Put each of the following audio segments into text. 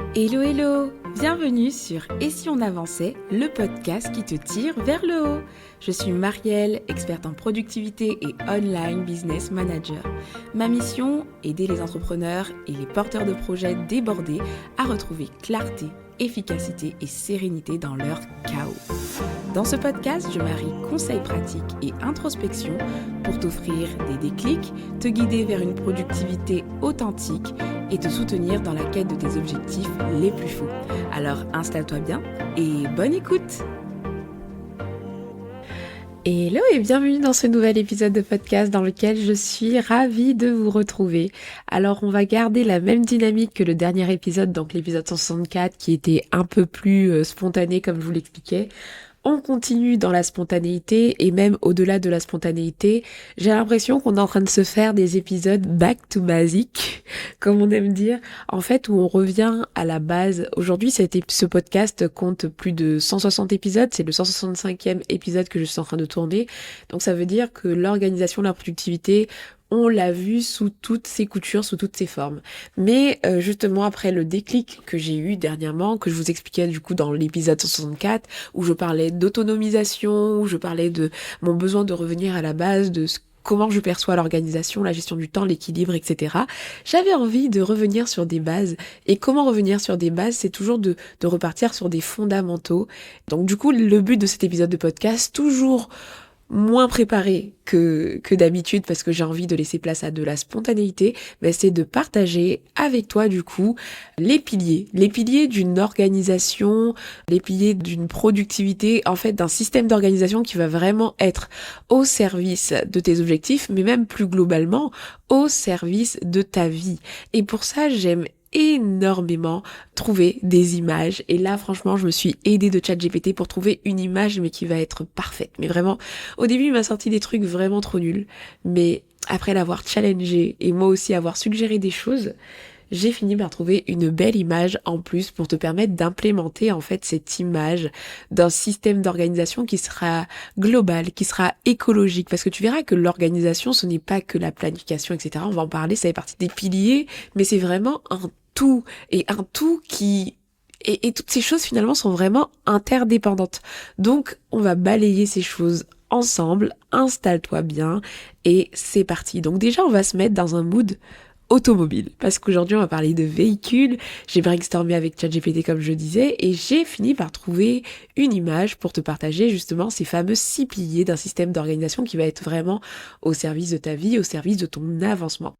Hello hello, bienvenue sur Et si on avançait, le podcast qui te tire vers le haut. Je suis Marielle, experte en productivité et online business manager. Ma mission, aider les entrepreneurs et les porteurs de projets débordés à retrouver clarté, efficacité et sérénité dans leur chaos. Dans ce podcast, je marie conseils pratiques et introspection pour t'offrir des déclics, te guider vers une productivité authentique et te soutenir dans la quête de tes objectifs les plus fous. Alors installe-toi bien et bonne écoute! Hello et bienvenue dans ce nouvel épisode de podcast dans lequel je suis ravie de vous retrouver. Alors on va garder la même dynamique que le dernier épisode, donc l'épisode 164 qui était un peu plus spontané comme je vous l'expliquais. On continue dans la spontanéité et même au-delà de la spontanéité, j'ai l'impression qu'on est en train de se faire des épisodes back to basic, comme on aime dire, en fait où on revient à la base. Aujourd'hui, ce podcast compte plus de 160 épisodes, c'est le 165e épisode que je suis en train de tourner, donc ça veut dire que l'organisation de la productivité, on l'a vu sous toutes ses coutures, sous toutes ses formes. Mais justement, après le déclic que j'ai eu dernièrement, que je vous expliquais du coup dans l'épisode 164, où je parlais d'autonomisation, où je parlais de mon besoin de revenir à la base, comment je perçois l'organisation, la gestion du temps, l'équilibre, etc. J'avais envie de revenir sur des bases. Et comment revenir sur des bases? C'est toujours de repartir sur des fondamentaux. Donc du coup, le but de cet épisode de podcast, toujours moins préparé que d'habitude parce que j'ai envie de laisser place à de la spontanéité, mais c'est de partager avec toi du coup les piliers d'une organisation, les piliers d'une productivité, en fait d'un système d'organisation qui va vraiment être au service de tes objectifs, mais même plus globalement au service de ta vie. Et pour ça, j'aime énormément trouver des images et là franchement je me suis aidée de ChatGPT pour trouver une image mais qui va être parfaite. Mais vraiment au début il m'a sorti des trucs vraiment trop nuls, mais après l'avoir challengé et moi aussi avoir suggéré des choses, j'ai fini par trouver une belle image en plus pour te permettre d'implémenter en fait cette image d'un système d'organisation qui sera global, qui sera écologique, parce que tu verras que l'organisation ce n'est pas que la planification, etc. On va en parler, ça fait partie des piliers, mais c'est vraiment un tout, et un tout qui... Et toutes ces choses finalement sont vraiment interdépendantes. Donc on va balayer ces choses ensemble, installe-toi bien, et c'est parti. Donc déjà on va se mettre dans un mood automobile, parce qu'aujourd'hui on va parler de véhicules. J'ai brainstormé avec ChatGPT comme je disais, et j'ai fini par trouver une image pour te partager justement ces fameux 6 piliers d'un système d'organisation qui va être vraiment au service de ta vie, au service de ton avancement.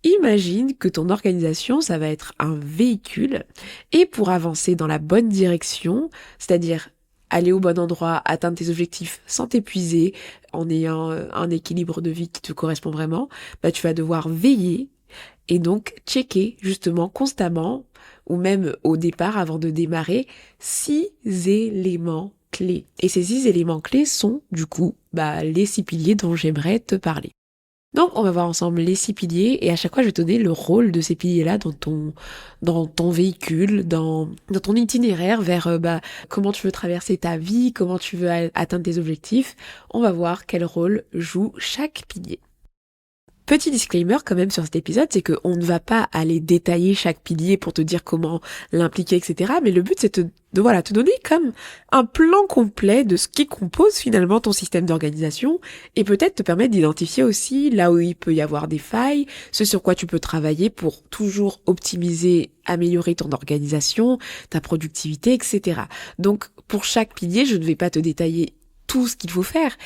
Imagine que ton organisation, ça va être un véhicule, et pour avancer dans la bonne direction, c'est-à-dire aller au bon endroit, atteindre tes objectifs sans t'épuiser, en ayant un équilibre de vie qui te correspond vraiment, bah tu vas devoir veiller et donc checker justement constamment, ou même au départ avant de démarrer, 6 éléments clés. Et ces 6 éléments clés sont du coup les 6 piliers dont j'aimerais te parler. Donc on va voir ensemble les 6 piliers et à chaque fois je vais te donner le rôle de ces piliers-là dans ton véhicule, dans ton itinéraire vers comment tu veux traverser ta vie, comment tu veux atteindre tes objectifs. On va voir quel rôle joue chaque pilier. Petit disclaimer quand même sur cet épisode, c'est qu'on ne va pas aller détailler chaque pilier pour te dire comment l'impliquer, etc. Mais le but c'est de te donner comme un plan complet de ce qui compose finalement ton système d'organisation et peut-être te permettre d'identifier aussi là où il peut y avoir des failles, ce sur quoi tu peux travailler pour toujours optimiser, améliorer ton organisation, ta productivité, etc. Donc pour chaque pilier, je ne vais pas te détailler tout ce qu'il faut faire.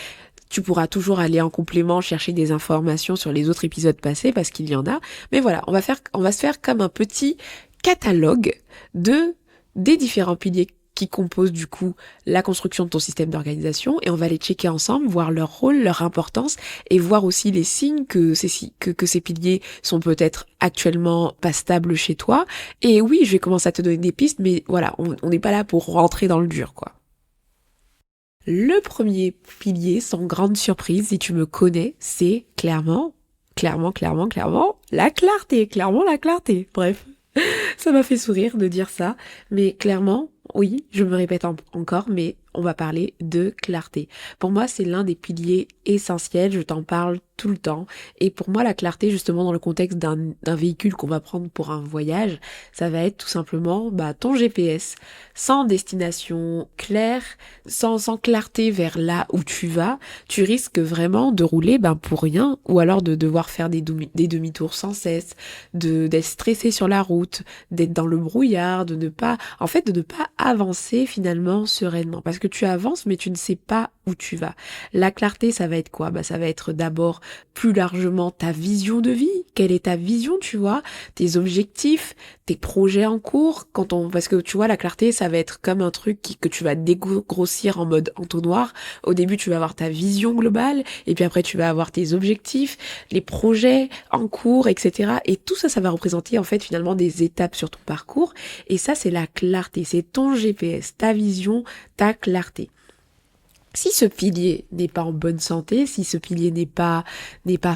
Tu pourras toujours aller en complément chercher des informations sur les autres épisodes passés parce qu'il y en a. Mais voilà, on va se faire comme un petit catalogue des différents piliers qui composent du coup la construction de ton système d'organisation et on va les checker ensemble, voir leur rôle, leur importance et voir aussi les signes que ces piliers sont peut-être actuellement pas stables chez toi. Et oui, je vais commencer à te donner des pistes, mais voilà, on n'est pas là pour rentrer dans le dur, quoi. Le premier pilier, sans grande surprise, si tu me connais, c'est clairement, la clarté, clairement la clarté. Bref, ça m'a fait sourire de dire ça, mais clairement, oui, je me répète encore, mais on va parler de clarté. Pour moi, c'est l'un des piliers essentiels, je t'en parle tout le temps. Et pour moi, la clarté, justement, dans le contexte d'un véhicule qu'on va prendre pour un voyage, ça va être tout simplement ton GPS. Sans destination claire, sans clarté vers là où tu vas, tu risques vraiment de rouler pour rien, ou alors de devoir faire des demi-tours sans cesse, d'être stressé sur la route, d'être dans le brouillard, de ne pas avancer finalement sereinement. Parce que tu avances, mais tu ne sais pas où tu vas. La clarté, ça va être quoi? Ça va être d'abord plus largement ta vision de vie. Quelle est ta vision, tu vois? Tes objectifs, tes projets en cours. Parce que tu vois, la clarté, ça va être comme un truc que tu vas dégrossir en mode entonnoir. Au début, tu vas avoir ta vision globale, et puis après, tu vas avoir tes objectifs, les projets en cours, etc. Et tout ça, ça va représenter en fait finalement des étapes sur ton parcours. Et ça, c'est la clarté. C'est ton GPS, ta vision, ta clarté. Si ce pilier n'est pas en bonne santé, si ce pilier n'est pas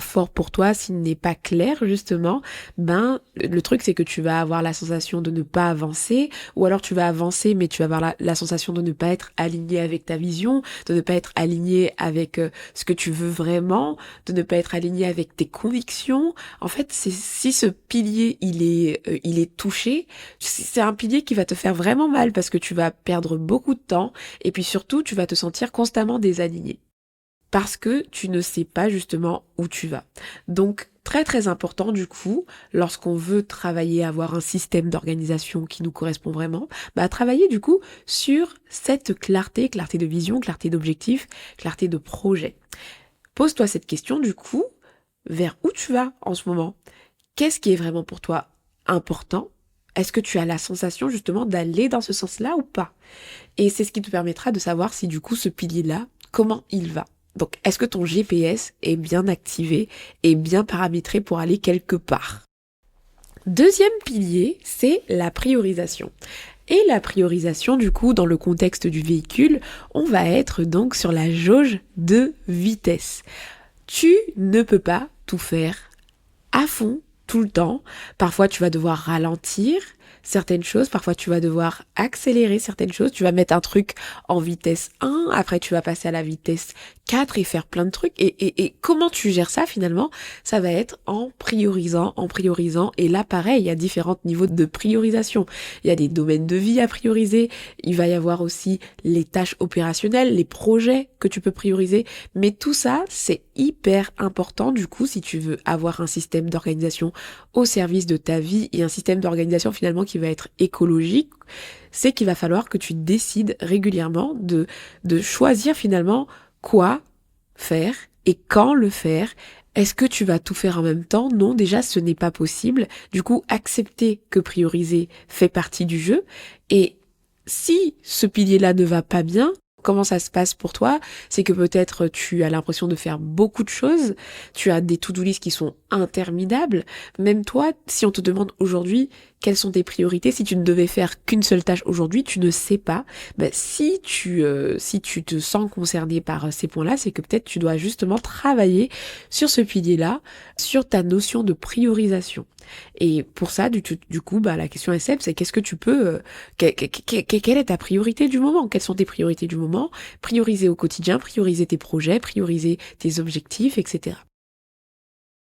fort pour toi, s'il n'est pas clair justement, le truc c'est que tu vas avoir la sensation de ne pas avancer, ou alors tu vas avancer mais tu vas avoir la sensation de ne pas être aligné avec ta vision, de ne pas être aligné avec ce que tu veux vraiment, de ne pas être aligné avec tes convictions. En fait, si ce pilier il est touché, c'est un pilier qui va te faire vraiment mal parce que tu vas perdre beaucoup de temps, et puis surtout tu vas te sentir constamment désaligné parce que tu ne sais pas justement où tu vas. Donc très très important du coup, lorsqu'on veut travailler, avoir un système d'organisation qui nous correspond vraiment, travailler du coup sur cette clarté de vision, clarté d'objectif, clarté de projet. Pose-toi cette question du coup, vers où tu vas en ce moment? Qu'est-ce qui est vraiment pour toi important? Est-ce que tu as la sensation justement d'aller dans ce sens-là ou pas? Et c'est ce qui te permettra de savoir si du coup ce pilier-là, comment il va. Donc est-ce que ton GPS est bien activé et bien paramétré pour aller quelque part? Deuxième pilier, c'est la priorisation. Et la priorisation, du coup, dans le contexte du véhicule, on va être donc sur la jauge de vitesse. Tu ne peux pas tout faire à fond tout le temps. Parfois, tu vas devoir ralentir certaines choses. Parfois, tu vas devoir accélérer certaines choses. Tu vas mettre un truc en vitesse 1. Après, tu vas passer à la vitesse 4 et faire plein de trucs. Et comment tu gères ça finalement? Ça va être en priorisant. Et là, pareil, il y a différents niveaux de priorisation. Il y a des domaines de vie à prioriser. Il va y avoir aussi les tâches opérationnelles, les projets que tu peux prioriser. Mais tout ça, c'est hyper important du coup si tu veux avoir un système d'organisation au service de ta vie et un système d'organisation finalement qui va être écologique. C'est qu'il va falloir que tu décides régulièrement de choisir finalement quoi faire et quand le faire. Est-ce que tu vas tout faire en même temps? Non, déjà ce n'est pas possible. Du coup, accepter que prioriser fait partie du jeu. Et si ce pilier-là ne va pas bien, comment ça se passe pour toi? C'est que peut-être tu as l'impression de faire beaucoup de choses, tu as des to-do list qui sont interminables. Même toi, si on te demande aujourd'hui quelles sont tes priorités, si tu ne devais faire qu'une seule tâche aujourd'hui, tu ne sais pas. Si tu te sens concerné par ces points-là, c'est que peut-être tu dois justement travailler sur ce pilier-là, sur ta notion de priorisation. Et pour ça, du coup, la question est simple, c'est qu'est-ce que tu peux, quelle est ta priorité du moment? Quelles sont tes priorités du moment? Prioriser au quotidien, prioriser tes projets, prioriser tes objectifs, etc.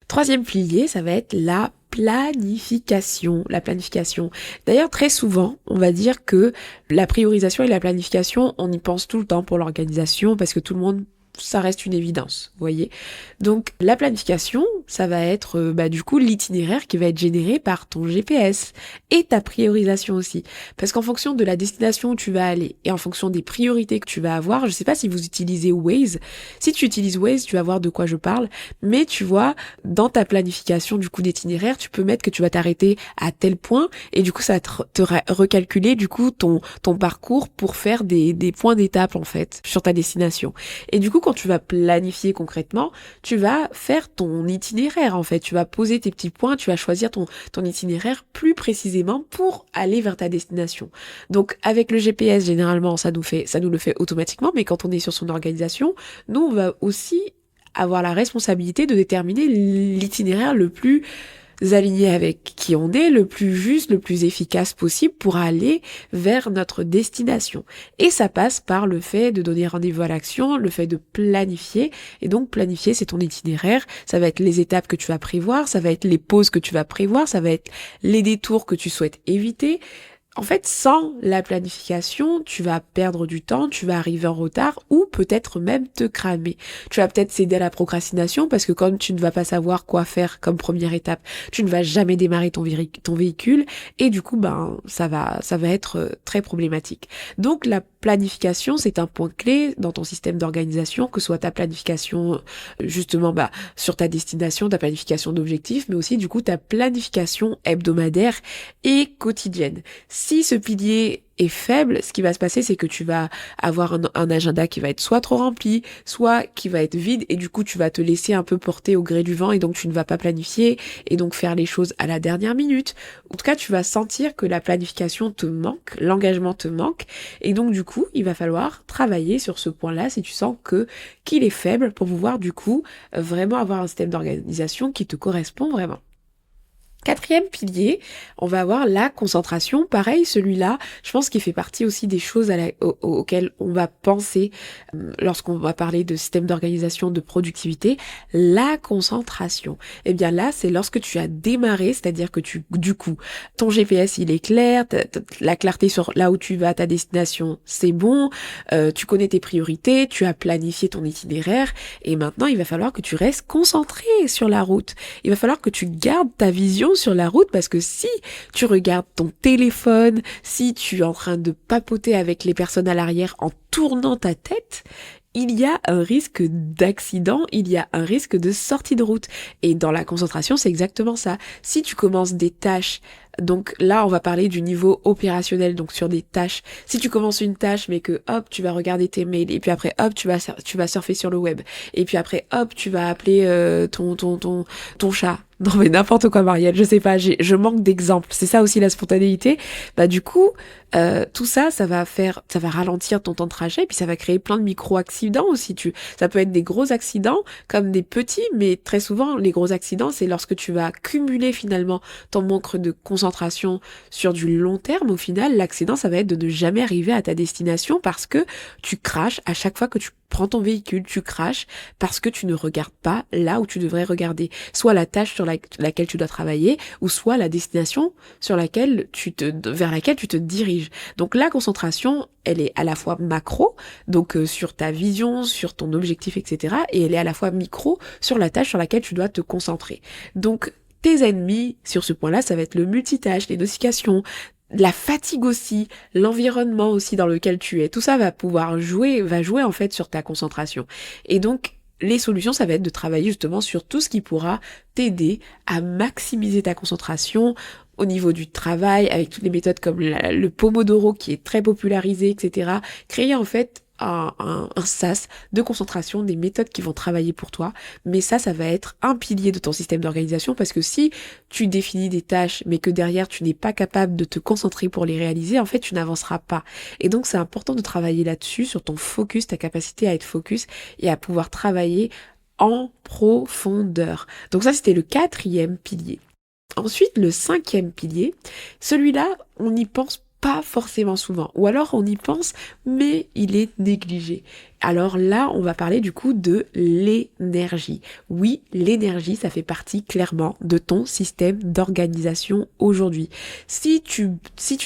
Troisième pilier, ça va être la planification. D'ailleurs, très souvent, on va dire que la priorisation et la planification, on y pense tout le temps pour l'organisation parce que tout le monde, ça reste une évidence, vous voyez. Donc la planification, ça va être du coup l'itinéraire qui va être généré par ton GPS et ta priorisation aussi. Parce qu'en fonction de la destination où tu vas aller et en fonction des priorités que tu vas avoir, je sais pas si vous utilisez Waze. Si tu utilises Waze, tu vas voir de quoi je parle. Mais tu vois, dans ta planification du coup d'itinéraire, tu peux mettre que tu vas t'arrêter à tel point et du coup ça va te recalculer du coup ton parcours pour faire des points d'étape en fait sur ta destination. Et du coup quand tu vas planifier concrètement, tu vas faire ton itinéraire en fait, tu vas poser tes petits points, tu vas choisir ton itinéraire plus précisément pour aller vers ta destination. Donc avec le GPS généralement ça nous le fait automatiquement, mais quand on est sur son organisation, nous on va aussi avoir la responsabilité de déterminer l'itinéraire le plus aligné avec qui on est, le plus juste, le plus efficace possible pour aller vers notre destination. Et ça passe par le fait de donner rendez-vous à l'action, le fait de planifier. Et donc planifier, c'est ton itinéraire, ça va être les étapes que tu vas prévoir, ça va être les pauses que tu vas prévoir, ça va être les détours que tu souhaites éviter. En fait, sans la planification, tu vas perdre du temps, tu vas arriver en retard ou peut-être même te cramer. Tu vas peut-être céder à la procrastination parce que comme tu ne vas pas savoir quoi faire comme première étape, tu ne vas jamais démarrer ton véhicule et du coup, ça va être très problématique. Donc, la planification, c'est un point clé dans ton système d'organisation, que ce soit ta planification justement sur ta destination, ta planification d'objectifs, mais aussi du coup ta planification hebdomadaire et quotidienne. Si ce pilier est faible, ce qui va se passer, c'est que tu vas avoir un agenda qui va être soit trop rempli, soit qui va être vide, et du coup, tu vas te laisser un peu porter au gré du vent, et donc tu ne vas pas planifier, et donc faire les choses à la dernière minute. En tout cas, tu vas sentir que la planification te manque, l'engagement te manque, et donc du coup, il va falloir travailler sur ce point-là si tu sens qu'il est faible pour pouvoir du coup vraiment avoir un système d'organisation qui te correspond vraiment. Quatrième pilier, on va avoir la concentration. Pareil, celui-là, je pense qu'il fait partie aussi des choses auxquelles on va penser lorsqu'on va parler de système d'organisation, de productivité. La concentration. Eh bien là, c'est lorsque tu as démarré, c'est-à-dire que du coup, ton GPS, il est clair, la clarté sur là où tu vas, ta destination, c'est bon, tu connais tes priorités, tu as planifié ton itinéraire, et maintenant, il va falloir que tu restes concentré sur la route. Il va falloir que tu gardes ta vision sur la route, parce que si tu regardes ton téléphone, si tu es en train de papoter avec les personnes à l'arrière en tournant ta tête, il y a un risque d'accident, il y a un risque de sortie de route. Et dans la concentration, c'est exactement ça. Si tu commences des tâches, donc là, on va parler du niveau opérationnel, donc sur des tâches. Si tu commences une tâche, mais que hop, tu vas regarder tes mails, et puis après hop, tu vas surfer sur le web, et puis après hop, tu vas appeler ton chat. Non mais n'importe quoi, Marielle, je sais pas, je manque d'exemples. C'est ça aussi la spontanéité. Du coup, tout ça, ça va ralentir ton temps de trajet, puis ça va créer plein de micro-accidents aussi. Ça peut être des gros accidents comme des petits, mais très souvent, les gros accidents, c'est lorsque tu vas cumuler finalement ton manque de concentration sur du long terme. Au final, l'accident, ça va être de ne jamais arriver à ta destination parce que tu craches à chaque fois que tu prends ton véhicule, tu craches parce que tu ne regardes pas là où tu devrais regarder. Soit la tâche sur laquelle tu dois travailler, ou soit la destination vers laquelle tu te diriges. Donc la concentration, elle est à la fois macro, donc sur ta vision, sur ton objectif, etc. Et elle est à la fois micro sur la tâche sur laquelle tu dois te concentrer. Donc tes ennemis, sur ce point-là, ça va être le multitâche, les notifications, la fatigue aussi, l'environnement aussi dans lequel tu es. Tout ça va jouer en fait sur ta concentration. Et donc, les solutions, ça va être de travailler justement sur tout ce qui pourra t'aider à maximiser ta concentration au niveau du travail, avec toutes les méthodes comme le Pomodoro qui est très popularisé, etc. Créer en fait un sas de concentration, des méthodes qui vont travailler pour toi, mais ça va être un pilier de ton système d'organisation, parce que si tu définis des tâches mais que derrière tu n'es pas capable de te concentrer pour les réaliser, en fait tu n'avanceras pas. Et donc c'est important de travailler là-dessus, sur ton focus, ta capacité à être focus et à pouvoir travailler en profondeur. Donc ça, c'était le 4e pilier. Ensuite, le 5e pilier, celui-là, on n'y pense pas forcément souvent, ou alors on y pense, mais il est négligé. Alors là, on va parler du coup de l'énergie. Oui, l'énergie, ça fait partie clairement de ton système d'organisation aujourd'hui. Si tu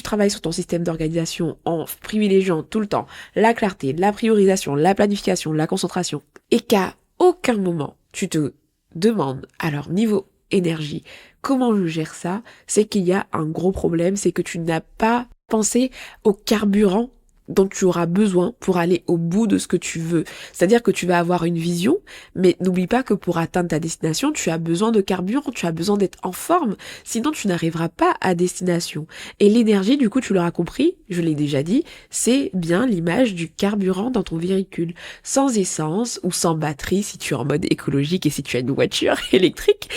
travailles sur ton système d'organisation en privilégiant tout le temps la clarté, la priorisation, la planification, la concentration, et qu'à aucun moment tu te demandes, alors niveau énergie, comment je gère ça, c'est qu'il y a un gros problème, c'est que tu n'as pas pensé au carburant dont tu auras besoin pour aller au bout de ce que tu veux. C'est-à-dire que tu vas avoir une vision, mais n'oublie pas que pour atteindre ta destination, tu as besoin de carburant, tu as besoin d'être en forme, sinon tu n'arriveras pas à destination. Et l'énergie, du coup, tu l'auras compris, je l'ai déjà dit, c'est bien l'image du carburant dans ton véhicule. Sans essence ou sans batterie, si tu es en mode écologique et si tu as une voiture électrique,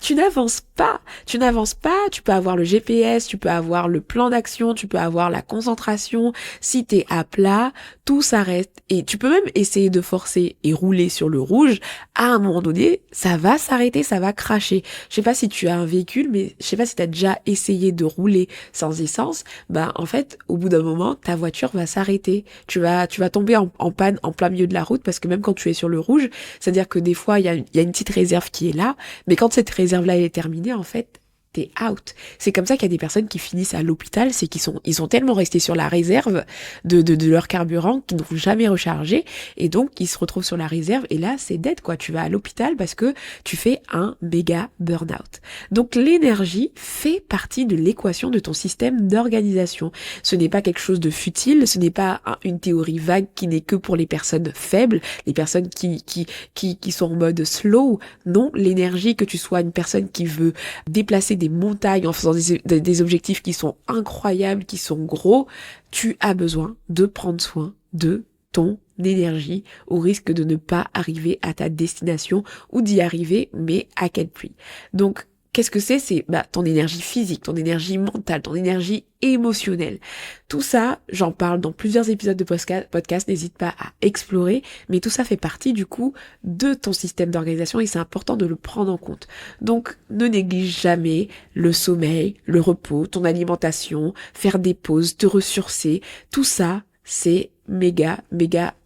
tu n'avances pas. Tu peux avoir le GPS, tu peux avoir le plan d'action, tu peux avoir la concentration. Si t'es à plat, tout s'arrête et tu peux même essayer de forcer et rouler sur le rouge. À un moment donné, ça va s'arrêter, ça va cracher. Je sais pas si tu as un véhicule, mais je sais pas si tu as déjà essayé de rouler sans essence. En fait, au bout d'un moment, ta voiture va s'arrêter. Tu vas tomber en panne en plein milieu de la route parce que même quand tu es sur le rouge, c'est-à-dire que des fois, il y a une petite réserve qui est là, mais quand cette réserve-là est terminée, en fait, t'es out. C'est comme ça qu'il y a des personnes qui finissent à l'hôpital, c'est ils sont tellement restés sur la réserve de leur carburant qu'ils n'ont jamais rechargé, et donc ils se retrouvent sur la réserve, et là c'est dead quoi, tu vas à l'hôpital parce que tu fais un méga burn-out. Donc l'énergie fait partie de l'équation de ton système d'organisation. Ce n'est pas quelque chose de futile, ce n'est pas une théorie vague qui n'est que pour les personnes faibles, les personnes qui sont en mode slow. Non, l'énergie, que tu sois une personne qui veut déplacer des montagnes en faisant des objectifs qui sont incroyables, qui sont gros, tu as besoin de prendre soin de ton énergie au risque de ne pas arriver à ta destination ou d'y arriver, mais à quel prix. Donc, qu'est-ce que c'est? C'est ton énergie physique, ton énergie mentale, ton énergie émotionnelle. Tout ça, j'en parle dans plusieurs épisodes de podcast, n'hésite pas à explorer, mais tout ça fait partie du coup de ton système d'organisation et c'est important de le prendre en compte. Donc, ne néglige jamais le sommeil, le repos, ton alimentation, faire des pauses, te ressourcer, tout ça, c'est méga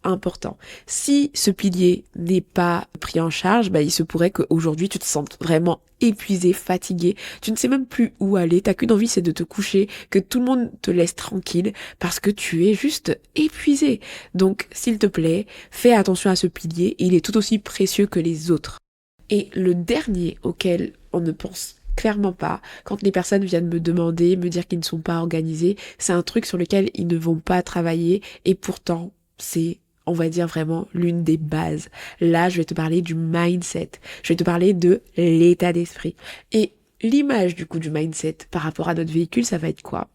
important. Si ce pilier n'est pas pris en charge, il se pourrait qu'aujourd'hui tu te sentes vraiment épuisé, fatigué, tu ne sais même plus où aller, t'as qu'une envie, c'est de te coucher, que tout le monde te laisse tranquille parce que tu es juste épuisé. Donc s'il te plaît, fais attention à ce pilier, il est tout aussi précieux que les autres. Et le dernier auquel on ne pense clairement pas, quand les personnes viennent me demander, me dire qu'ils ne sont pas organisés, c'est un truc sur lequel ils ne vont pas travailler et pourtant c'est, on va dire vraiment l'une des bases. Là, je vais te parler du mindset, je vais te parler de l'état d'esprit. Et l'image du coup du mindset par rapport à notre véhicule, ça va être quoi?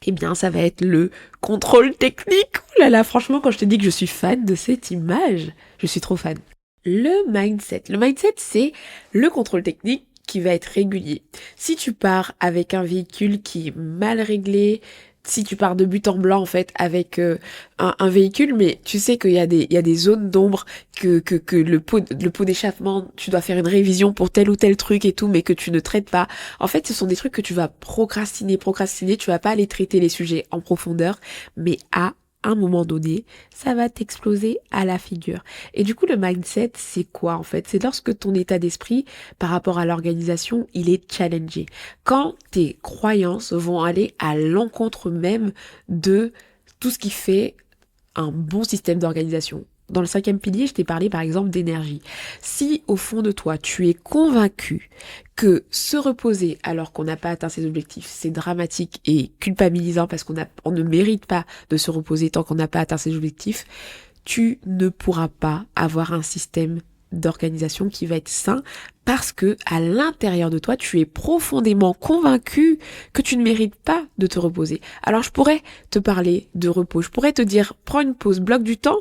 Eh bien, ça va être le contrôle technique. Ouh là là, franchement, quand je te dis que je suis fan de cette image, je suis trop fan. Le mindset. Le mindset, c'est le contrôle technique qui va être régulier. Si tu pars avec un véhicule qui est mal réglé, si tu pars de but en blanc en fait avec un véhicule, mais tu sais qu'il y a des zones d'ombre, que le pot d'échappement, tu dois faire une révision pour tel ou tel truc et tout, mais que tu ne traites pas. En fait, ce sont des trucs que tu vas procrastiner, tu vas pas aller traiter les sujets en profondeur, mais à un moment donné, ça va t'exploser à la figure. Et du coup, le mindset, c'est quoi en fait? C'est lorsque ton état d'esprit par rapport à l'organisation, il est challengé. Quand tes croyances vont aller à l'encontre même de tout ce qui fait un bon système d'organisation. Dans le 5e pilier, je t'ai parlé par exemple d'énergie. Si au fond de toi, tu es convaincu que se reposer alors qu'on n'a pas atteint ses objectifs, c'est dramatique et culpabilisant parce qu'on ne mérite pas de se reposer tant qu'on n'a pas atteint ses objectifs, tu ne pourras pas avoir un système d'organisation qui va être sain parce que à l'intérieur de toi, tu es profondément convaincu que tu ne mérites pas de te reposer. Alors je pourrais te parler de repos, je pourrais te dire prends une pause, bloque du temps.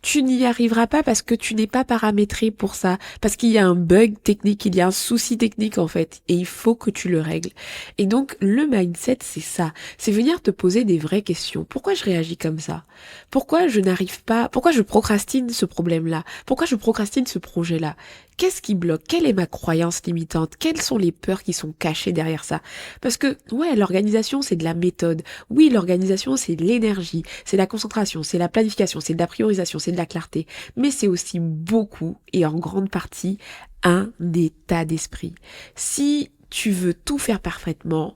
Tu n'y arriveras pas parce que tu n'es pas paramétré pour ça, parce qu'il y a un bug technique, il y a un souci technique en fait, et il faut que tu le règles. Et donc le mindset, c'est ça, c'est venir te poser des vraies questions. Pourquoi je réagis comme ça? Pourquoi je n'arrive pas? Pourquoi je procrastine ce problème-là? Pourquoi je procrastine ce projet-là? Qu'est-ce qui bloque? Quelle est ma croyance limitante? Quelles sont les peurs qui sont cachées derrière ça? Parce que, ouais, l'organisation, c'est de la méthode. Oui, l'organisation, c'est de l'énergie, c'est la concentration, c'est la planification, c'est de la priorisation, c'est de la clarté. Mais c'est aussi beaucoup, et en grande partie, un état d'esprit. Si tu veux tout faire parfaitement,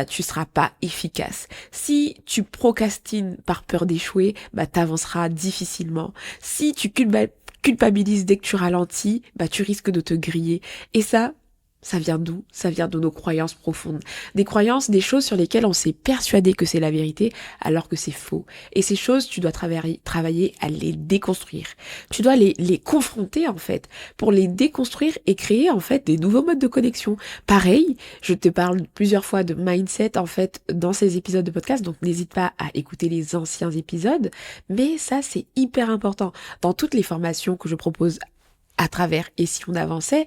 tu seras pas efficace. Si tu procrastines par peur d'échouer, t'avanceras difficilement. Si tu culpabilises dès que tu ralentis, tu risques de te griller. Et ça vient d'où? Ça vient de nos croyances profondes. Des croyances, des choses sur lesquelles on s'est persuadé que c'est la vérité, alors que c'est faux. Et ces choses, tu dois travailler à les déconstruire. Tu dois les confronter, en fait, pour les déconstruire et créer, en fait, des nouveaux modes de connexion. Pareil, je te parle plusieurs fois de mindset, en fait, dans ces épisodes de podcast, donc n'hésite pas à écouter les anciens épisodes. Mais ça, c'est hyper important. Dans toutes les formations que je propose à travers Et si on avançait,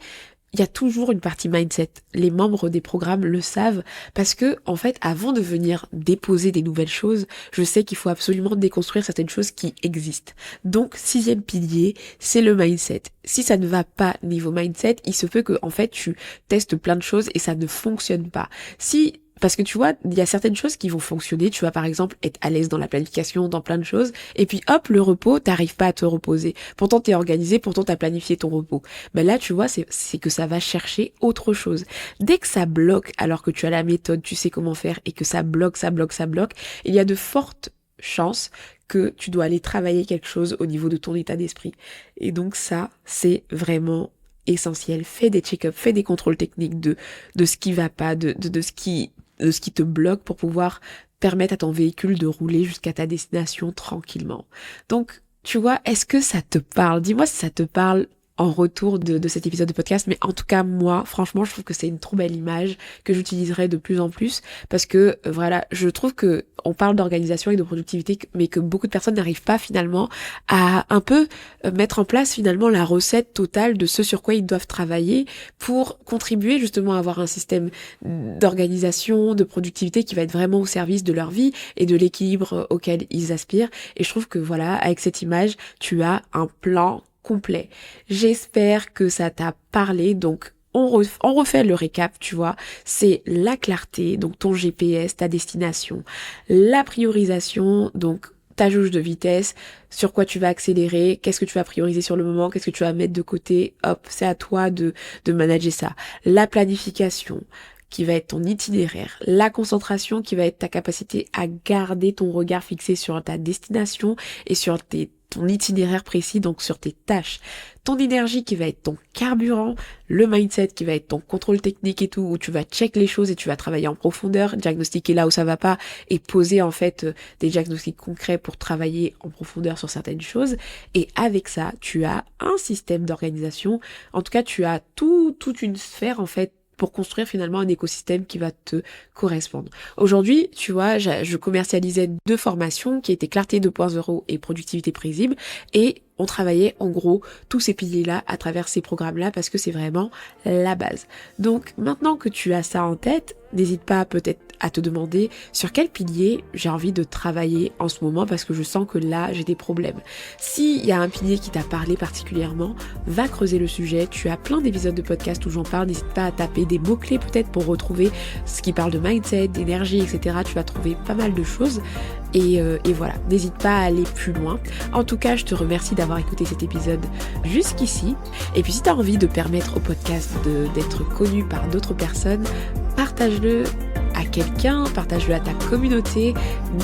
il y a toujours une partie mindset. Les membres des programmes le savent parce que, en fait, avant de venir déposer des nouvelles choses, je sais qu'il faut absolument déconstruire certaines choses qui existent. Donc, 6e pilier, c'est le mindset. Si ça ne va pas niveau mindset, il se peut que, en fait, tu testes plein de choses et ça ne fonctionne pas. Parce que tu vois, il y a certaines choses qui vont fonctionner. Tu vas par exemple être à l'aise dans la planification, dans plein de choses. Et puis hop, le repos, t'arrives pas à te reposer. Pourtant, t'es organisé, pourtant t'as planifié ton repos. Ben là, tu vois, c'est que ça va chercher autre chose. Dès que ça bloque, alors que tu as la méthode, tu sais comment faire, et que ça bloque, il y a de fortes chances que tu dois aller travailler quelque chose au niveau de ton état d'esprit. Et donc ça, c'est vraiment essentiel. Fais des check-ups, fais des contrôles techniques de ce qui va pas, de ce qui te bloque pour pouvoir permettre à ton véhicule de rouler jusqu'à ta destination tranquillement. Donc, tu vois, est-ce que ça te parle? Dis-moi si ça te parle en retour de cet épisode de podcast, mais en tout cas, moi, franchement, je trouve que c'est une trop belle image que j'utiliserai de plus en plus parce que, voilà, je trouve que on parle d'organisation et de productivité, mais que beaucoup de personnes n'arrivent pas finalement à un peu mettre en place finalement la recette totale de ce sur quoi ils doivent travailler pour contribuer justement à avoir un système d'organisation, de productivité qui va être vraiment au service de leur vie et de l'équilibre auquel ils aspirent. Et je trouve que voilà, avec cette image, tu as un plan complet. J'espère que ça t'a parlé, donc on refait le récap, tu vois, c'est la clarté, donc ton GPS, ta destination, la priorisation, donc ta jauge de vitesse, sur quoi tu vas accélérer, qu'est-ce que tu vas prioriser sur le moment, qu'est-ce que tu vas mettre de côté, hop, c'est à toi de manager ça. La planification, qui va être ton itinéraire, la concentration qui va être ta capacité à garder ton regard fixé sur ta destination et sur ton itinéraire précis, donc sur tes tâches. Ton énergie qui va être ton carburant, le mindset qui va être ton contrôle technique et tout, où tu vas check les choses et tu vas travailler en profondeur, diagnostiquer là où ça va pas et poser en fait des diagnostics concrets pour travailler en profondeur sur certaines choses. Et avec ça, tu as un système d'organisation. En tout cas, tu as toute une sphère en fait pour construire finalement un écosystème qui va te correspondre. Aujourd'hui, tu vois, je commercialisais 2 formations qui étaient Clarté 2.0 et Productivité Prévisible et on travaillait en gros tous ces piliers-là à travers ces programmes-là parce que c'est vraiment la base. Donc maintenant que tu as ça en tête, n'hésite pas peut-être à te demander sur quel pilier j'ai envie de travailler en ce moment parce que je sens que là j'ai des problèmes. S'il y a un pilier qui t'a parlé particulièrement, va creuser le sujet. Tu as plein d'épisodes de podcast où j'en parle. N'hésite pas à taper des mots-clés peut-être pour retrouver ce qui parle de mindset, d'énergie, etc. Tu vas trouver pas mal de choses. Et voilà, n'hésite pas à aller plus loin. En tout cas, je te remercie d'avoir écouté cet épisode jusqu'ici. Et puis si tu as envie de permettre au podcast d'être connu par d'autres personnes, partage-le à quelqu'un, partage-le à ta communauté,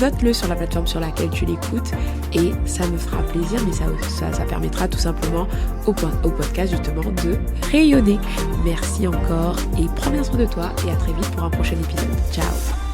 note-le sur la plateforme sur laquelle tu l'écoutes et ça me fera plaisir, mais ça permettra tout simplement au podcast justement de rayonner. Merci encore et prends bien soin de toi et à très vite pour un prochain épisode. Ciao!